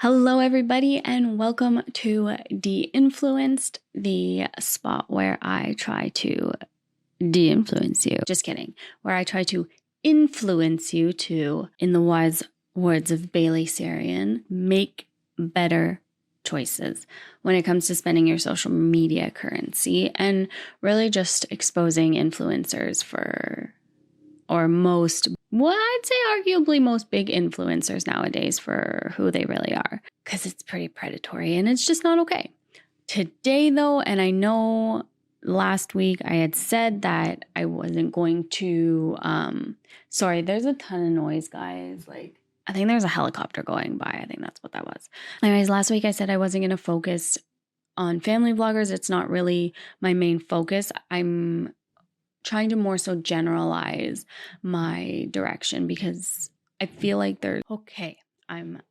Hello, everybody, and welcome to De-Influenced, the spot where I try to de-influence you. Just kidding. Where I try to influence you to, in the wise words of Bailey Sarian, make better choices when it comes to spending your social media currency and really just exposing influencers I'd say arguably most big influencers nowadays for who they really are, because it's pretty predatory and it's just not okay. Today though, and I know last week I had said that I wasn't going to, sorry, there's a ton of noise, guys. Like, I think there's a helicopter going by. I think that's what that was. Anyways, last week I said I wasn't going to focus on family vloggers. It's not really my main focus. I'm trying to more so generalize my direction because I feel like I'm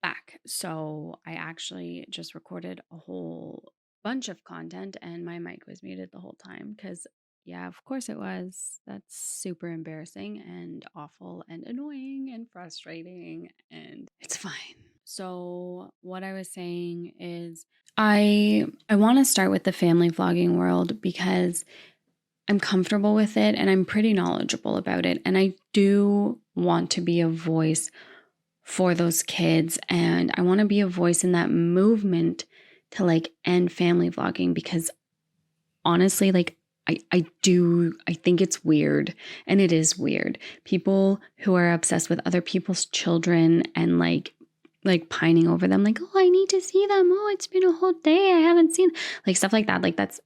back. So I actually just recorded a whole bunch of content and my mic was muted the whole time because, yeah, of course it was. That's super embarrassing and awful and annoying and frustrating, and it's fine. So what I was saying is I want to start with the family vlogging world because I'm comfortable with it and I'm pretty knowledgeable about it. And I do want to be a voice for those kids. And I want to be a voice in that movement to end family vlogging because honestly, I think it's weird, and it is weird. People who are obsessed with other people's children and like pining over them, like, oh, I need to see them. Oh, it's been a whole day. I haven't seen stuff like that.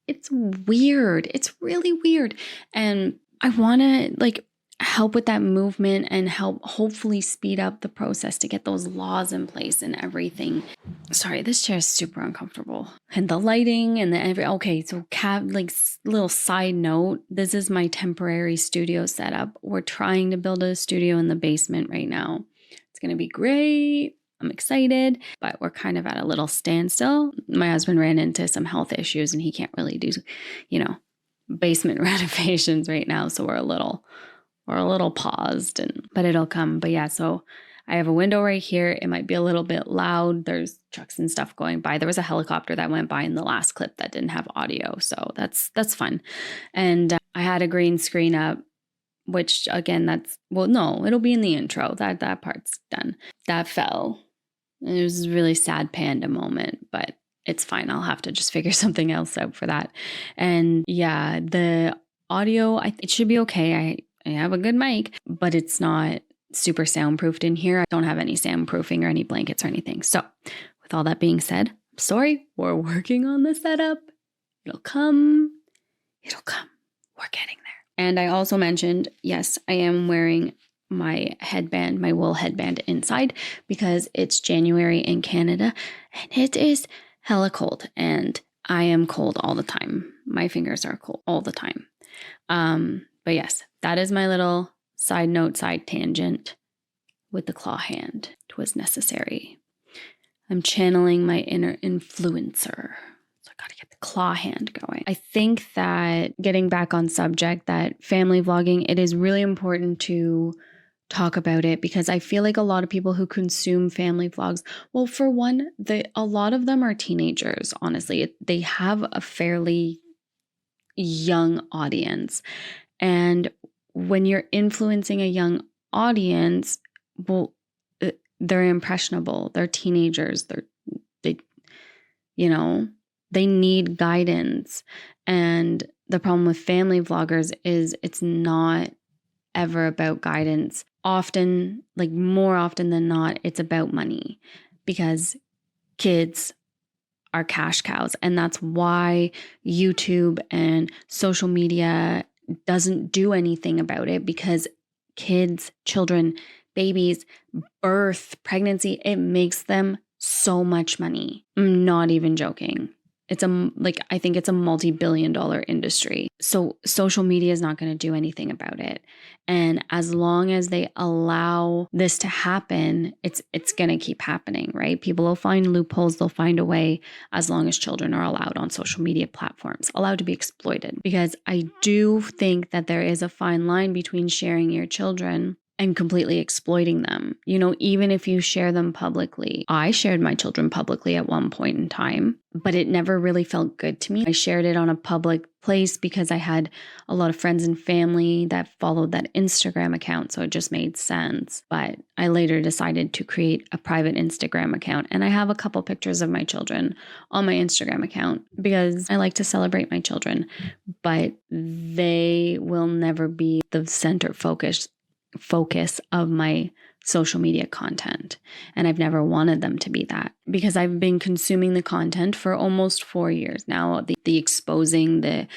It's weird. It's really weird. And I want to help with that movement and help hopefully speed up the process to get those laws in place and everything. Sorry, this chair is super uncomfortable. And the lighting and little side note, this is my temporary studio setup. We're trying to build a studio in the basement right now. It's going to be great. I'm excited, but we're kind of at a little standstill. My husband ran into some health issues and he can't really do, basement renovations right now. So we're a little paused, but it'll come. But yeah, so I have a window right here. It might be a little bit loud. There's trucks and stuff going by. There was a helicopter that went by in the last clip that didn't have audio. So that's fun. And I had a green screen up, which again, it'll be in the intro. That part's done. That fell. It was a really sad panda moment, but it's fine. I'll have to just figure something else out for that. And yeah, the audio, it should be okay. I have a good mic, but it's not super soundproofed in here. I don't have any soundproofing or any blankets or anything. So with all that being said, I'm sorry. We're working on the setup. It'll come. We're getting there. And I also mentioned, yes, I am wearing my headband, my wool headband inside because it's January in Canada and it is hella cold and I am cold all the time. My fingers are cold all the time. But yes, that is my little side tangent with the claw hand. It was necessary. I'm channeling my inner influencer. So I got to get the claw hand going. I think that getting back on subject, that family vlogging, it is really important to talk about it because I feel like a lot of people who consume family vlogs, well, for one, a lot of them are teenagers, honestly. They have a fairly young audience. And when you're influencing a young audience, well, they're impressionable. They're teenagers. They need guidance. And the problem with family vloggers is it's not ever about guidance. Often, more often than not, it's about money because kids are cash cows. And that's why YouTube and social media doesn't do anything about it, because kids, children, babies, birth, pregnancy, it makes them so much money. I'm not even joking. I think it's a multi-billion-dollar industry. So social media is not going to do anything about it. And as long as they allow this to happen, it's going to keep happening, right? People will find loopholes. They'll find a way, as long as children are allowed on social media platforms, allowed to be exploited. Because I do think that there is a fine line between sharing your children and completely exploiting them. You know, even if you share them publicly. I shared my children publicly at one point in time, but it never really felt good to me. I shared it on a public place because I had a lot of friends and family that followed that Instagram account, so it just made sense. But I later decided to create a private Instagram account, and I have a couple pictures of my children on my Instagram account because I like to celebrate my children, but they will never be the center focus of my social media content. And I've never wanted them to be that because I've been consuming the content for almost 4 years now. The exposing, the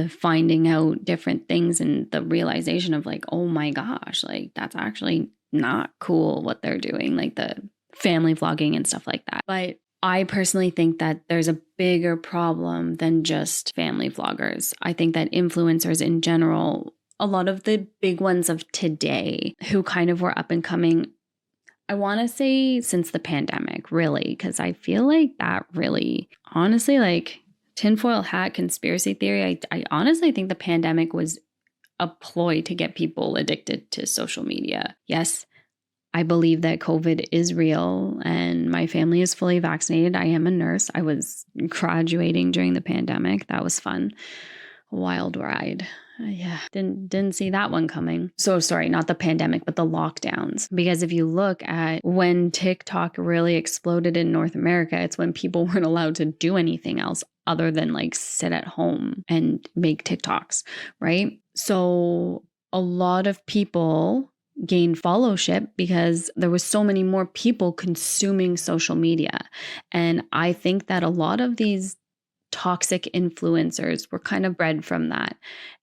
finding out different things, and the realization of like, oh my gosh, like that's actually not cool what they're doing, like the family vlogging and stuff like that. But I personally think that there's a bigger problem than just family vloggers. I think that influencers in general, a lot of the big ones of today who kind of were up and coming, I want to say since the pandemic, really, because I feel like that really, honestly, like tinfoil hat conspiracy theory, I honestly think the pandemic was a ploy to get people addicted to social media. Yes, I believe that COVID is real and my family is fully vaccinated. I am a nurse. I was graduating during the pandemic. That was fun. A wild ride. Yeah, didn't see that one coming. So sorry, not the pandemic, but the lockdowns. Because if you look at when TikTok really exploded in North America, it's when people weren't allowed to do anything else other than like sit at home and make TikToks, right? So a lot of people gained followership because there was so many more people consuming social media. And I think that a lot of these toxic influencers were kind of bred from that.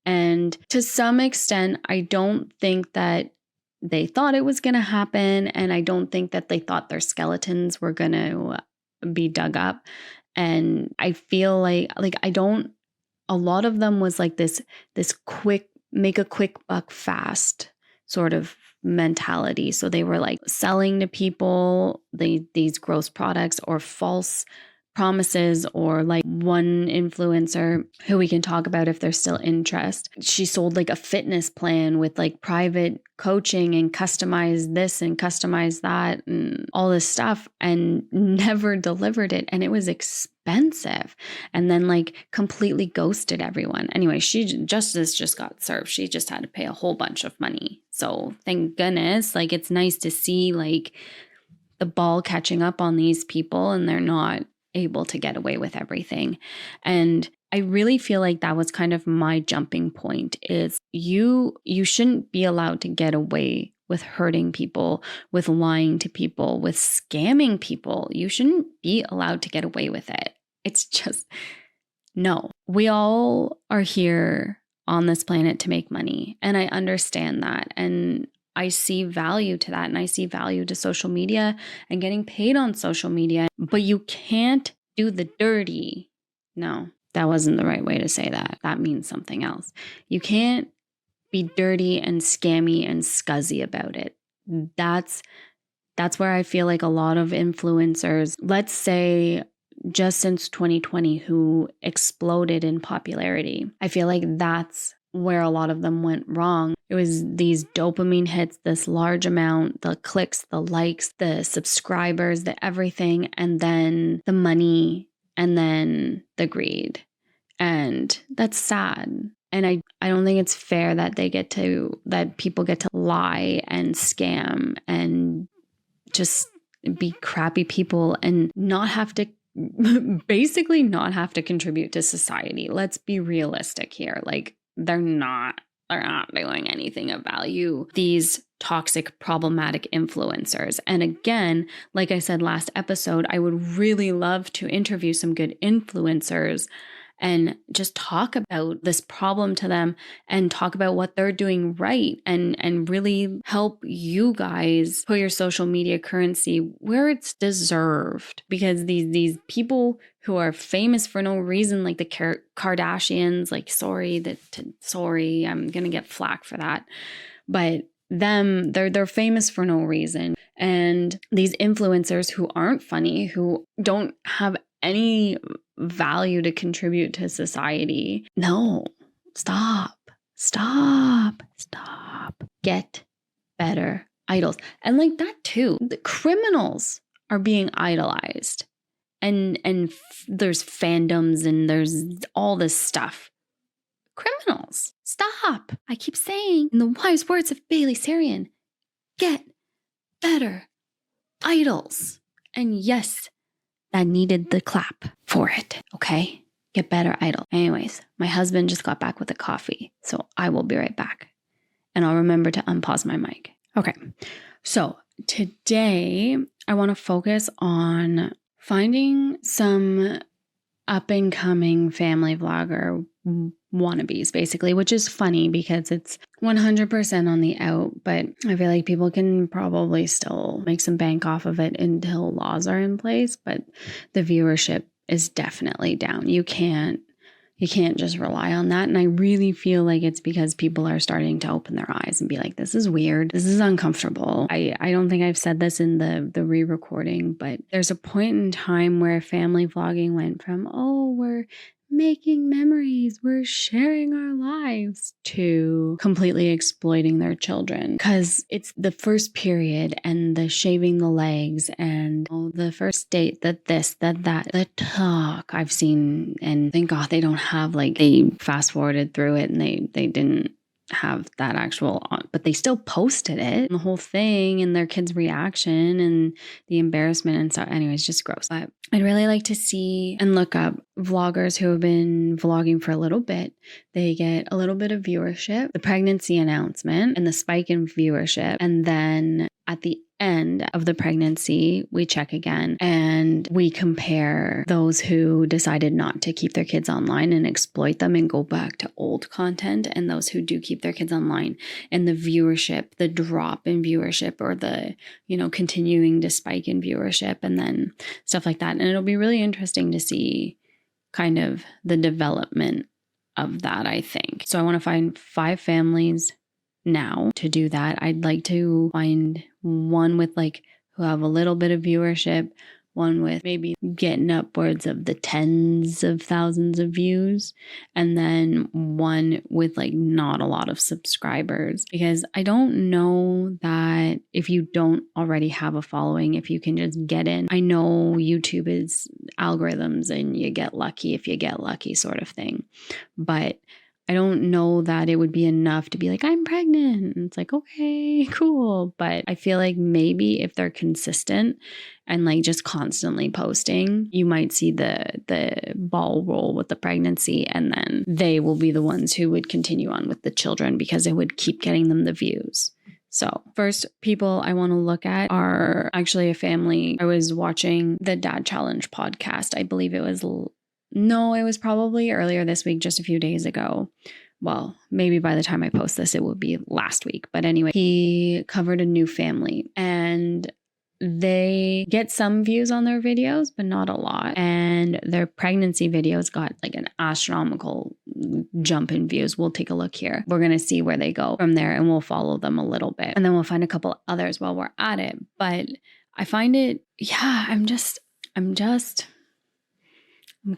And to some extent, I don't think that they thought it was going to happen. And I don't think that they thought their skeletons were going to be dug up. And I feel like a lot of them was like this quick, make a quick buck fast sort of mentality. So they were like selling to people these gross products or false promises, or like one influencer who we can talk about if there's still interest. She sold like a fitness plan with like private coaching and customize this and customize that and all this stuff, and never delivered it. And it was expensive. And then like completely ghosted everyone. Anyway, justice just got served. She just had to pay a whole bunch of money. So thank goodness, like it's nice to see like the ball catching up on these people and they're not able to get away with everything. And I really feel like that was kind of my jumping point, is you shouldn't be allowed to get away with hurting people, with lying to people, with scamming people. You shouldn't be allowed to get away with it. It's just, no. We all are here on this planet to make money. And I understand that. And I see value to that, and I see value to social media and getting paid on social media, but you can't do the dirty. No, that wasn't the right way to say that. That means something else. You can't be dirty and scammy and scuzzy about it. That's where I feel like a lot of influencers, let's say just since 2020, who exploded in popularity, I feel like that's where a lot of them went wrong. It was these dopamine hits, this large amount, the clicks, the likes, the subscribers, the everything, and then the money, and then the greed. And that's sad. And I don't think it's fair that that people get to lie and scam and just be crappy people and not have to basically not have to contribute to society. Let's be realistic here. Like, they're not doing anything of value, these toxic, problematic influencers. And again, like I said last episode, I would really love to interview some good influencers and just talk about this problem to them and talk about what they're doing right, and really help you guys put your social media currency where it's deserved. Because these people who are famous for no reason, like the Kardashians, like sorry, I'm gonna get flack for that, but they're famous for no reason. And these influencers who aren't funny, who don't have any value to contribute to society. No, stop. Get better idols. And like that too, the criminals are being idolized. And there's fandoms and there's all this stuff. Criminals, stop. I keep saying in the wise words of Bailey Sarian, get better idols. And yes, that needed the clap for it, okay? Get better idol. Anyways, my husband just got back with a coffee, so I will be right back. And I'll remember to unpause my mic. Okay, so today I want to focus on finding some up and coming family vlogger wannabes, basically, which is funny because it's 100% on the out, but I feel like people can probably still make some bank off of it until laws are in place, but the viewership is definitely down. You can't just rely on that. And I really feel like it's because people are starting to open their eyes and be like, this is weird. This is uncomfortable. I don't think I've said this in the re-recording, but there's a point in time where family vlogging went from, oh, we're making memories, we're sharing our lives, to completely exploiting their children. Because it's the first period and the shaving the legs and the first date, that this, that, the talk I've seen. And thank God they don't have, like, they fast forwarded through it and they didn't have that actual, but they still posted it, the whole thing, and their kids' reaction and the embarrassment and stuff. Anyways, just gross. But I'd really like to see and look up vloggers who have been vlogging for a little bit. They get a little bit of viewership, the pregnancy announcement and the spike in viewership, and then at the end of the pregnancy, we check again and we compare those who decided not to keep their kids online and exploit them and go back to old content, and those who do keep their kids online, and the viewership, the drop in viewership, or the, continuing to spike in viewership, and then stuff like that. And it'll be really interesting to see kind of the development of that, I think. So I want to find 5 families now to do that. I'd like to find one with who have a little bit of viewership, one with maybe getting upwards of the tens of thousands of views, and then one with not a lot of subscribers, because I don't know that if you don't already have a following, if you can just get in. I know YouTube is algorithms and you get lucky if you get lucky, sort of thing, but I don't know that it would be enough to be like, I'm pregnant. And it's like, okay, cool. But I feel like maybe if they're consistent and just constantly posting, you might see the ball roll with the pregnancy, and then they will be the ones who would continue on with the children because it would keep getting them the views. So first people I want to look at are actually a family. I was watching the Dad Challenge podcast. I believe it was probably earlier this week, just a few days ago. Well, maybe by the time I post this, it will be last week. But anyway, he covered a new family and they get some views on their videos, but not a lot. And their pregnancy videos got an astronomical jump in views. We'll take a look here. We're going to see where they go from there, and we'll follow them a little bit. And then we'll find a couple others while we're at it. But I find it, I'm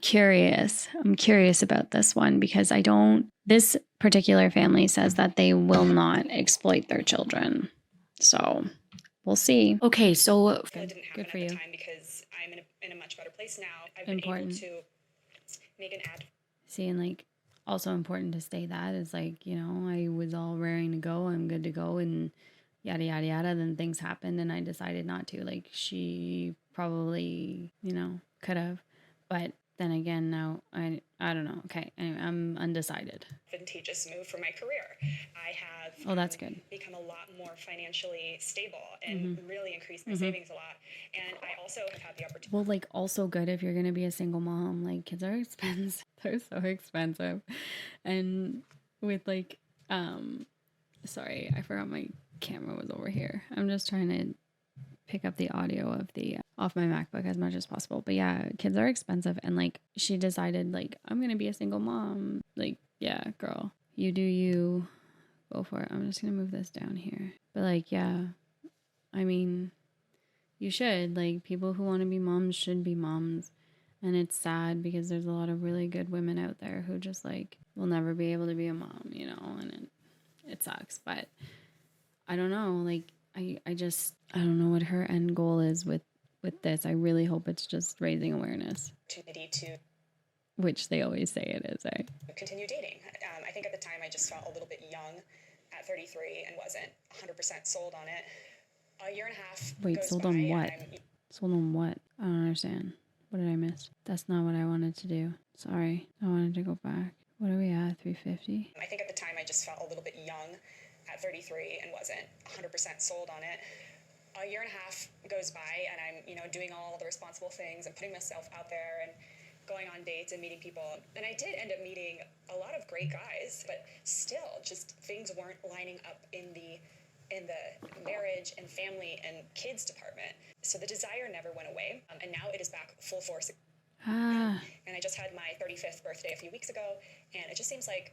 curious. I'm curious about this one because this particular family says that they will not exploit their children. So we'll see. Okay, so good for you. Because I'm in a much better place now. I've been able to make an ad. See, and also important to say that is I was all raring to go. I'm good to go and yada, yada, yada. Then things happened and I decided not to. She probably, could have. But then again, now I don't know. Okay, anyway, I'm undecided. Advantageous move for my career. I have that's good. Become a lot more financially stable and really increased my savings a lot. And I also have had the opportunity. Well, also good if you're gonna be a single mom. Kids are expensive. They're so expensive, and with sorry, I forgot my camera was over here. I'm just trying to pick up the audio of the off my MacBook as much as possible. But yeah, kids are expensive, and she decided I'm gonna be a single mom. Yeah, girl, you do you, go for it. I'm just gonna move this down here. But yeah, I mean, you should. People who want to be moms should be moms. And it's sad because there's a lot of really good women out there who just will never be able to be a mom, and it sucks. But I don't know. Like, I don't know what her end goal is with this. I really hope it's just raising awareness, Opportunity to which they always say it is, eh? continue dating. I think at the time I just felt a little bit young at 33 and wasn't 100% sold on it. A year and a half Wait, goes sold by on what? and I'm Sold on what? I don't understand. What did I miss? That's not what I wanted to do. Sorry. I wanted to go back. What are we at? 350? I think at the time I just felt a little bit young at 33 and wasn't 100% sold on it. A year and a half goes by and I'm, doing all the responsible things and putting myself out there and going on dates and meeting people. And I did end up meeting a lot of great guys, but still just things weren't lining up in the marriage and family and kids department. So the desire never went away. And now it is back full force. And I just had my 35th birthday a few weeks ago. And it just seems like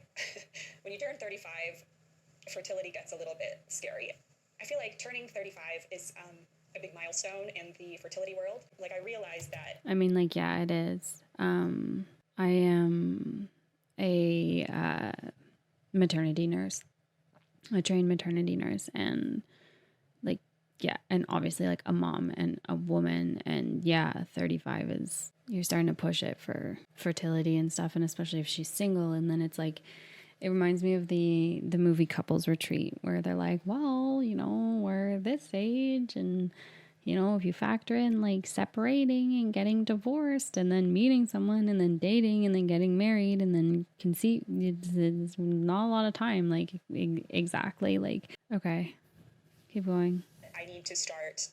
when you turn 35, fertility gets a little bit scary. I feel like turning 35 is a big milestone in the fertility world. Like, I realized that. I mean, like, yeah, it is. I am a maternity nurse, a trained maternity nurse, and like, yeah, and obviously like a mom and a woman, and yeah, 35 is, you're starting to push it for fertility and stuff, and especially if she's single, and then it's like, it reminds me of the movie Couples Retreat, where they're like, well, we're this age, and if you factor in like separating and getting divorced and then meeting someone and then dating and then getting married and then conceive, it's not a lot of time. Like, exactly. Like, okay, keep going. I need to start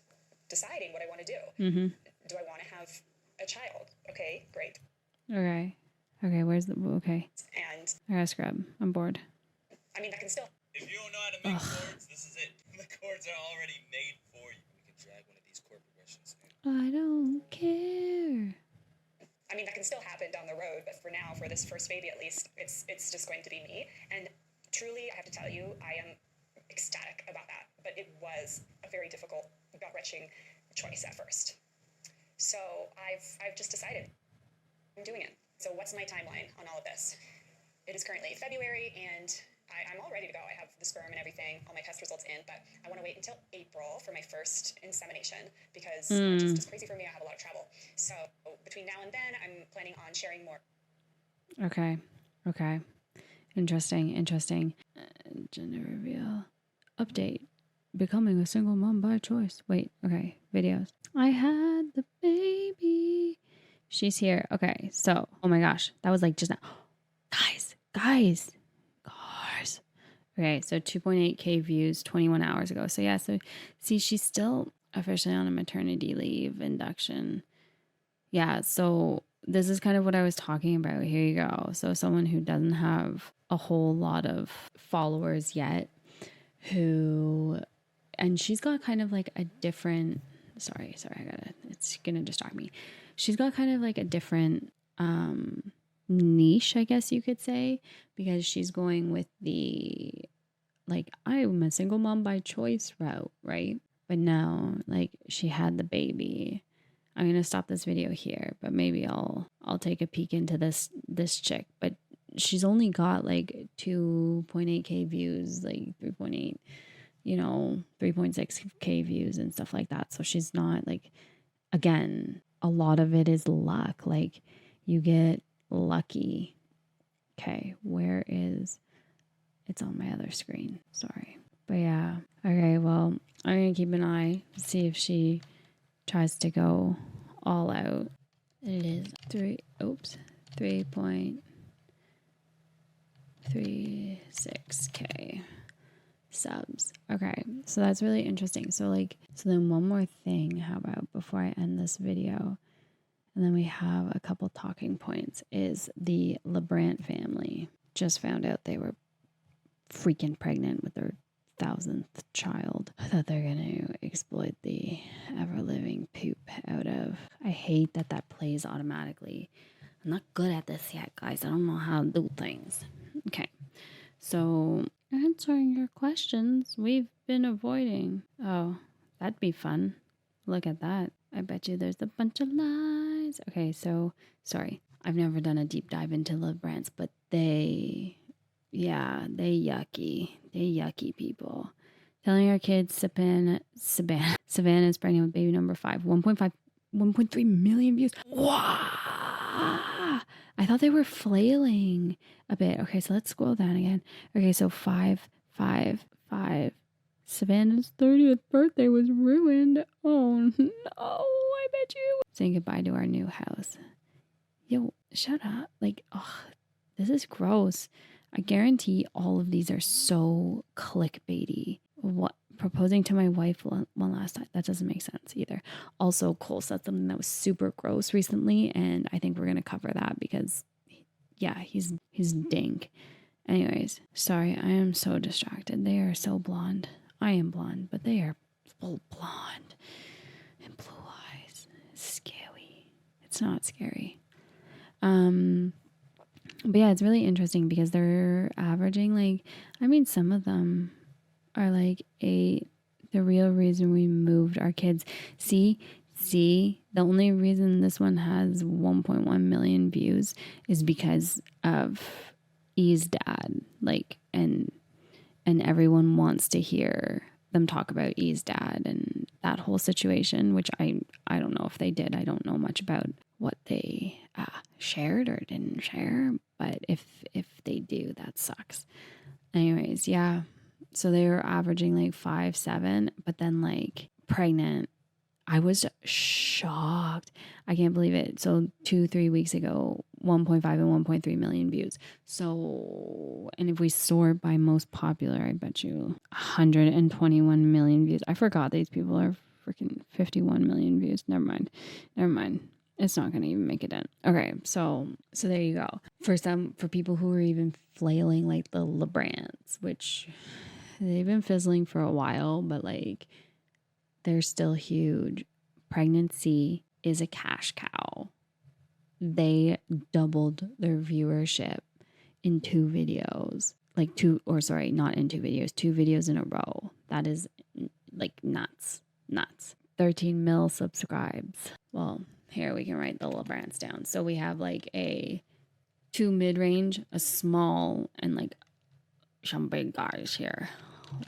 deciding what I want to do. Mm-hmm. Do I want to have a child? Okay, great. Okay. Where's the, okay. And I gotta scrub. I'm bored. I mean, that can still. If you don't know how to make chords, this is it. The chords are already made for you. We can drag one of these chord progressions in. I don't care. I mean, that can still happen down the road, but for now, for this first baby at least, it's just going to be me. And truly, I have to tell you, I am ecstatic about that. But it was a very difficult, gut-wrenching choice at first. So I've just decided I'm doing it. So what's my timeline on all of this? It is currently February, and I'm all ready to go. I have the sperm and everything, all my test results in, but I want to wait until April for my first insemination because March is just crazy for me. I have a lot of travel. So between now and then, I'm planning on sharing more. Okay. Interesting. Gender reveal. Update. Becoming a single mom by choice. Wait, okay. Videos. I had the baby. She's here. Okay, so, oh my gosh. That was like just now. Guys. Okay, so 2.8K views 21 hours ago. So yeah, so see, she's still officially on a maternity leave induction. Yeah, so this is kind of what I was talking about. Here you go. So someone who doesn't have a whole lot of followers yet, and she's got kind of like a different, sorry, it's gonna distract me. She's got kind of like a different niche, I guess you could say, because she's going with the, like, I'm a single mom by choice route, right? But now, like, she had the baby. I'm gonna stop this video here, but maybe I'll take a peek into this chick. But she's only got like 2.8K views, like 3.8, 3.6K views and stuff like that. So she's not like, again, a lot of it is luck. Like, you get lucky. Okay, where is, it's on my other screen. Sorry. But yeah. Okay, well, I'm gonna keep an eye to see if she tries to go all out. It is 3.36K subs. Okay, so that's really interesting. So then one more thing, how about before I end this video, and then we have a couple talking points, is the LeBrant family just found out they were freaking pregnant with their 1000th child that they're going to exploit the ever-living poop out of. I hate that plays automatically. I'm not good at this yet, guys. I don't know how to do things. Okay, so answering your questions we've been avoiding. Oh, that'd be fun. Look at that. I bet you there's a bunch of lies. Okay, so, sorry. I've never done a deep dive into LeBrants, but they yucky. They yucky people. Telling our kids Savannah is pregnant with baby number 5. 1.3 million views. Wow. I thought they were flailing a bit. Okay, so let's scroll down again. Okay, so 5. Savannah's 30th birthday was ruined. Oh no, I bet you. Saying goodbye to our new house. Yo, shut up. Like, oh, this is gross. I guarantee all of these are so clickbaity. What, proposing to my wife one last time? That doesn't make sense either. Also, Cole said something that was super gross recently, and I think we're gonna cover that because, yeah, he's dink. Anyways, sorry, I am so distracted. They are so blonde. I am blonde, but they are full blonde and blue eyes. It's scary. It's not scary. But yeah, it's really interesting because they're averaging like, I mean, some of them are like 8. The real reason we moved our kids. See, the only reason this one has 1.1 million views is because of E's dad. Like, and everyone wants to hear them talk about E's dad and that whole situation, which I don't know if they did. I don't know much about what they shared or didn't share, but if they do, that sucks. Anyways, yeah. So they were averaging like 5, 7, but then like pregnant. I was shocked. I can't believe it. So 2-3 weeks ago, 1.5 and 1.3 million views. So, and if we sort by most popular, I bet you 121 million views. I forgot these people are freaking 51 million views. Never mind. It's not going to even make it in. Okay, so there you go. For people who are even flailing like the LeBrans, which they've been fizzling for a while, but like they're still huge. Pregnancy is a cash cow. They doubled their viewership in 2 videos. Like not in 2 videos, 2 videos in a row. That is like nuts. 13 mil subscribes. Well, here we can write the LeBrans down. So we have like a 2 mid-range, a small, and like some big guys here.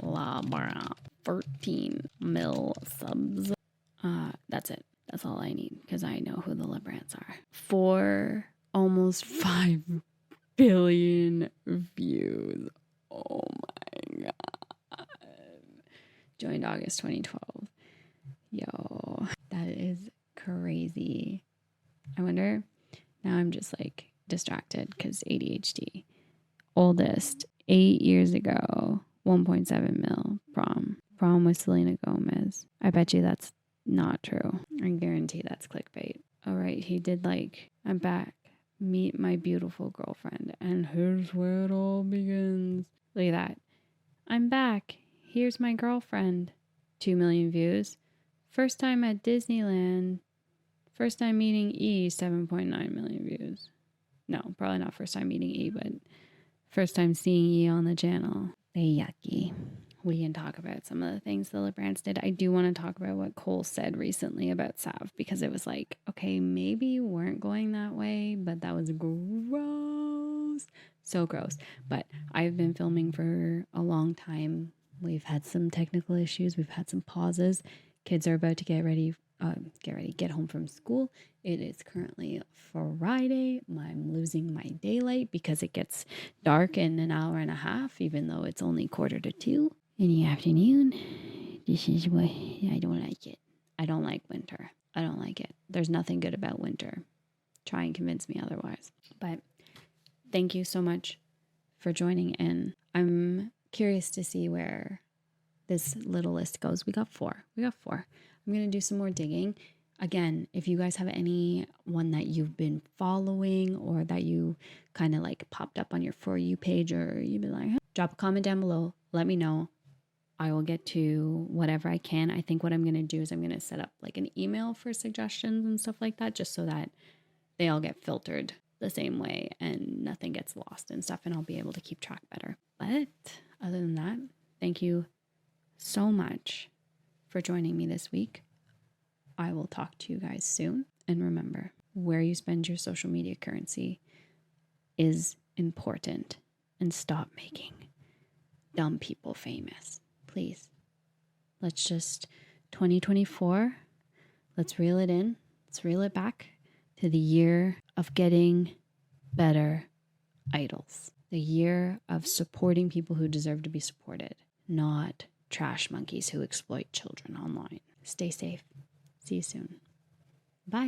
LeBran, 13 mil subs. That's it. That's all I need because I know who the LeBrans are. 4 almost 5 billion views. Oh my god. Joined August 2012. Yo, that is crazy. I wonder, now I'm just like distracted because ADHD. Oldest, 8 years ago, 1.7 mil prom with Selena Gomez. I bet you that's not true. I guarantee that's clickbait. All right, he did like, I'm back, meet my beautiful girlfriend, and here's where it all begins. Look at that. I'm back, here's my girlfriend. 2 million views. First time at Disneyland. First time meeting E, 7.9 million views. No, probably not first time meeting E, but first time seeing E on the channel. They yucky. We can talk about some of the things the LeBrans did. I do want to talk about what Cole said recently about Sav, because it was like, okay, maybe you weren't going that way, but that was gross. So gross. But I've been filming for a long time. We've had some technical issues. We've had some pauses. Kids are about to get home from school. It is currently Friday. I'm losing my daylight because it gets dark in an hour and a half, even though it's only 1:45 in the afternoon. This is why I don't like it. I don't like winter. I don't like it. There's nothing good about winter. Try and convince me otherwise. But thank you so much for joining in. I'm curious to see where this little list goes. We got four. I'm going to do some more digging. Again, if you guys have anyone that you've been following or that you kind of like popped up on your For You page, or you've been like, drop a comment down below. Let me know. I will get to whatever I can. I think what I'm going to do is I'm going to set up like an email for suggestions and stuff like that, just so that they all get filtered the same way and nothing gets lost and stuff, and I'll be able to keep track better. But other than that, thank you so much for joining me this week. I will talk to you guys soon. And remember, where you spend your social media currency is important. And stop making dumb people famous, please. Let's just 2024, let's reel it in. Let's reel it back to the year of getting better idols. The year of supporting people who deserve to be supported, not trash monkeys who exploit children online. Stay safe. See you soon. Bye.